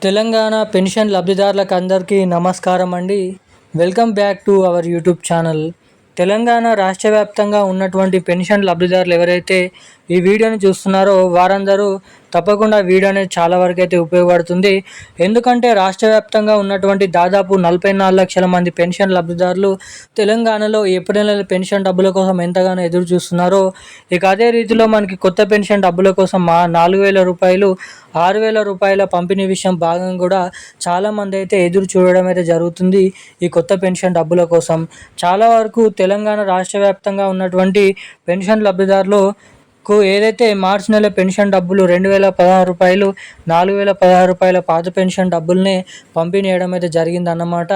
Telangana pension లబ్ధిదారులకు అందరికీ నమస్కారం అండి. Welcome back to our YouTube channel. Telangana రాష్ట్ర వ్యాప్తంగా ఉన్నటువంటి పెన్షన్ లబ్ధిదారులు ఎవరైతే ఈ వీడియోని చూస్తున్నారో వారందరూ తప్పకుండా వీడియో అనేది చాలా వరకు అయితే ఉపయోగపడుతుంది. ఎందుకంటే రాష్ట్ర వ్యాప్తంగా ఉన్నటువంటి దాదాపు 44 లక్షల మంది పెన్షన్ లబ్ధిదారులు తెలంగాణలో ఏప్రిల్ నెల పెన్షన్ డబ్బుల కోసం ఎంతగానో ఎదురు చూస్తున్నారో, ఇక అదే రీతిలో మనకి కొత్త పెన్షన్ డబ్బుల కోసం 4,000 రూపాయలు 6,000 రూపాయల పంపిణీ విషయం భాగంగా కూడా చాలామంది అయితే ఎదురు చూడడం అయితే జరుగుతుంది. ఈ కొత్త పెన్షన్ డబ్బుల కోసం చాలా వరకు తెలంగాణ రాష్ట్ర వ్యాప్తంగా ఉన్నటువంటి పెన్షన్ లబ్ధిదారులు ఏదైతే మార్చి నెల పెన్షన్ డబ్బులు 2,016 రూపాయలు 4,016 రూపాయల పాత పెన్షన్ డబ్బుల్ని పంపిణీ చేయడం అయితే జరిగిందన్నమాట.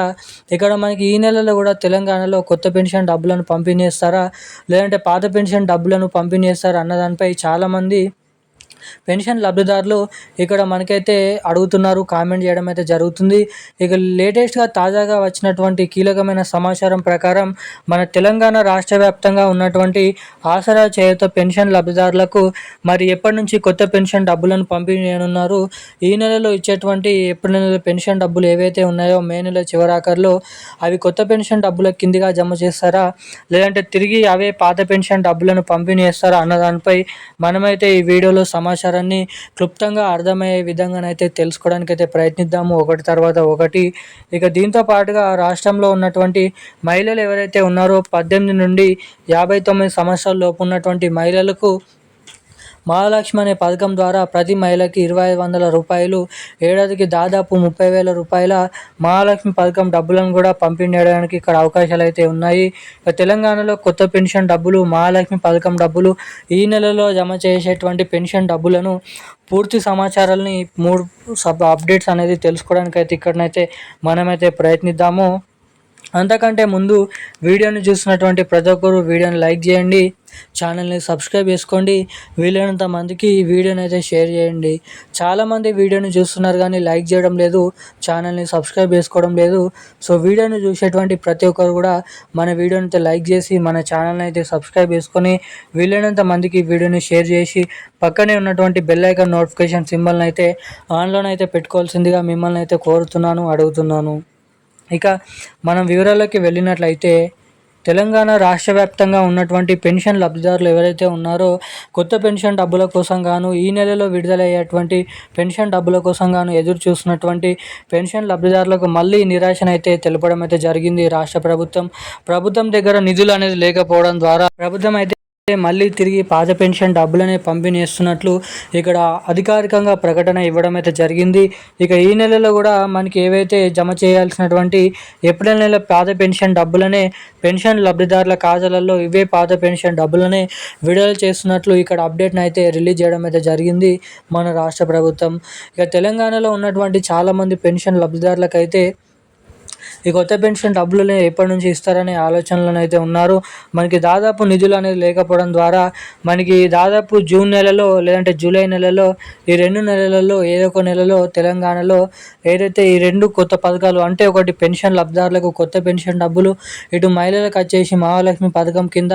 ఇక్కడ మనకి ఈ నెలలో కూడా తెలంగాణలో కొత్త పెన్షన్ డబ్బులను పంపిణీ చేస్తారా, లేదంటే పాత పెన్షన్ డబ్బులను పంపిణీ చేస్తారా అన్న దానిపై చాలామంది పెన్షన్ లబ్ధిదారులు ఇక్కడ మనకైతే అడుగుతున్నారు, కామెంట్ చేయడం అయితే జరుగుతుంది. ఇక లేటెస్ట్గా తాజాగా వచ్చినటువంటి కీలకమైన సమాచారం ప్రకారం మన తెలంగాణ రాష్ట్ర వ్యాప్తంగా ఉన్నటువంటి ఆసరా చేయూత పెన్షన్ లబ్ధిదారులకు మరి ఎప్పటి నుంచి కొత్త పెన్షన్ డబ్బులను పంపిణీ చేయనున్నారు. ఈ నెలలో ఇచ్చేటువంటి ఏప్రిల్ నెల పెన్షన్ డబ్బులు ఏవైతే ఉన్నాయో మే నెల చివరాఖరులో అవి కొత్త పెన్షన్ డబ్బుల కిందిగా జమ చేస్తారా, లేదంటే తిరిగి అవే పాత పెన్షన్ డబ్బులను పంపిణీ చేస్తారా అన్న దానిపై మనమైతే ఈ వీడియోలో సమాచారాన్ని క్లుప్తంగా అర్థమయ్యే విధంగానైతే తెలుసుకోవడానికి అయితే ప్రయత్నిద్దాము, ఒకటి తర్వాత ఒకటి. ఇక దీంతో పాటుగా రాష్ట్రంలో ఉన్నటువంటి మహిళలు ఎవరైతే ఉన్నారో 18 నుండి 59 సంవత్సరాల లోపు ఉన్నటువంటి మహిళలకు మహాలక్ష్మి అనే పథకం ద్వారా ప్రతి మహిళకి 2,500 రూపాయలు, ఏడాదికి దాదాపు 30,000 రూపాయల మహాలక్ష్మి పథకం డబ్బులను కూడా పంపిణీ చేయడానికి ఇక్కడ అవకాశాలు అయితే ఉన్నాయి. తెలంగాణలో కొత్త పెన్షన్ డబ్బులు, మహాలక్ష్మి పథకం డబ్బులు, ఈ నెలలో జమ చేసేటువంటి పెన్షన్ డబ్బులను పూర్తి సమాచారాన్ని 3 అప్డేట్స్ అనేది తెలుసుకోవడానికి అయితే ఇక్కడనైతే మనమైతే ప్రయత్నిద్దాము. అంతకంటే ముందు వీడియోని చూస్తున్నటువంటి ప్రతి ఒక్కరు వీడియోని లైక్ చేయండి, ఛానల్ని సబ్స్క్రైబ్ చేసుకోండి, వీలైనంత మందికి ఈ వీడియోని అయితే షేర్ చేయండి. చాలామంది వీడియోని చూస్తున్నారు కానీ లైక్ చేయడం లేదు, ఛానల్ని సబ్స్క్రైబ్ చేసుకోవడం లేదు. సో వీడియోని చూసేటువంటి ప్రతి ఒక్కరు కూడా మన వీడియోని అయితే లైక్ చేసి మన ఛానల్ని అయితే సబ్స్క్రైబ్ చేసుకొని వీలైనంత మందికి వీడియోని షేర్ చేసి పక్కనే ఉన్నటువంటి బెల్ ఐకాన్ నోటిఫికేషన్ సింబల్ని అయితే ఆన్లోనైతే పెట్టుకోవాల్సిందిగా మిమ్మల్ని అయితే కోరుతున్నాను, అడుగుతున్నాను. ఇక మనం వివరాల్లోకి వెళ్ళినట్లయితే తెలంగాణ రాష్ట్ర వ్యాప్తంగా ఉన్నటువంటి పెన్షన్ లబ్ధిదారులు ఎవరైతే ఉన్నారో కొత్త పెన్షన్ డబ్బుల కోసం గాను ఈ నెలలో విడుదలయ్యేటువంటి పెన్షన్ డబ్బుల కోసం గాను ఎదురు చూస్తున్నటువంటి పెన్షన్ లబ్ధిదారులకు మళ్ళీ నిరాశనైతే తెలపడం అయితే జరిగింది. రాష్ట్ర ప్రభుత్వం దగ్గర నిధులు అనేది లేకపోవడం ద్వారా ప్రభుత్వం అయితే మళ్ళీ తిరిగి పాత పెన్షన్ డబ్బులనే పంపిణీ చేస్తున్నట్లు ఇక్కడ అధికారికంగా ప్రకటన ఇవ్వడం అయితే జరిగింది. ఇక ఈ నెలలో కూడా మనకి ఏవైతే జమ చేయాల్సినటువంటి ఏప్రిల్ నెల పాత పెన్షన్ డబ్బులనే పెన్షన్ లబ్ధిదారుల ఖాతాలలో ఇవే పాత పెన్షన్ డబ్బులనే విడుదల చేస్తున్నట్లు ఇక్కడ అప్డేట్ని అయితే రిలీజ్ చేయడం అయితే జరిగింది మన రాష్ట్ర ప్రభుత్వం. ఇక తెలంగాణలో ఉన్నటువంటి చాలామంది పెన్షన్ లబ్ధిదారులకైతే ఈ కొత్త పెన్షన్ డబ్బులు ఎప్పటి నుంచి ఇస్తారనే ఆలోచనలను అయితే ఉన్నారు. మనకి దాదాపు నిధులు అనేది లేకపోవడం ద్వారా మనకి దాదాపు జూన్ నెలలో లేదంటే జూలై నెలలో ఈ 2 నెలలలో ఏదో ఒక నెలలో తెలంగాణలో ఏదైతే ఈ 2 కొత్త పథకాలు అంటే ఒకటి పెన్షన్ లబ్ధిదారులకు కొత్త పెన్షన్ డబ్బులు, ఇటు మహిళలకు వచ్చేసి మహాలక్ష్మి పథకం కింద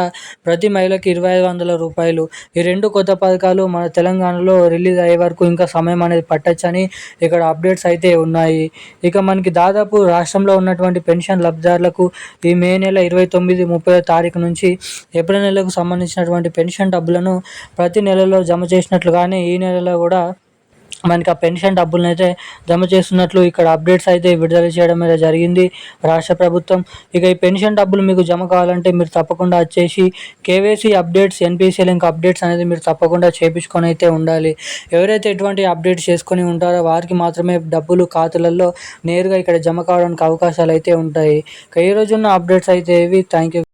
ప్రతి మహిళకి 2,500 రూపాయలు, ఈ 2 కొత్త పథకాలు మన తెలంగాణలో రిలీజ్ అయ్యే వరకు ఇంకా సమయం అనేది పట్టొచ్చని ఇక్కడ అప్డేట్స్ అయితే ఉన్నాయి. ఇక మనకి దాదాపు రాష్ట్రంలో ఉన్నటువంటి పెన్షన్ లబ్ధిదారులకు ఈ మే నెల 29, 30 తారీఖు నుంచి ఏప్రిల్ నెలకు సంబంధించినటువంటి పెన్షన్ డబ్బులను ప్రతి నెలలో జమ చేసినట్లుగానే ఈ నెలలో కూడా మనకి ఆ పెన్షన్ డబ్బులను అయితే జమ చేస్తున్నట్లు ఇక్కడ అప్డేట్స్ అయితే విడుదల చేయడం అయితే జరిగింది రాష్ట్ర ప్రభుత్వం. ఇక ఈ పెన్షన్ డబ్బులు మీకు జమ కావాలంటే మీరు తప్పకుండా వచ్చేసి KYC updates, NPCL link updates అనేది మీరు తప్పకుండా చేయించుకొని అయితే ఉండాలి. ఎవరైతే ఎటువంటి అప్డేట్స్ చేసుకొని ఉంటారో వారికి మాత్రమే డబ్బులు ఖాతాలలో నేరుగా ఇక్కడ జమ కావడానికి అవకాశాలు అయితే ఉంటాయి. ఇక ఈ రోజున్న అప్డేట్స్ అయితే ఇవి. Thank you.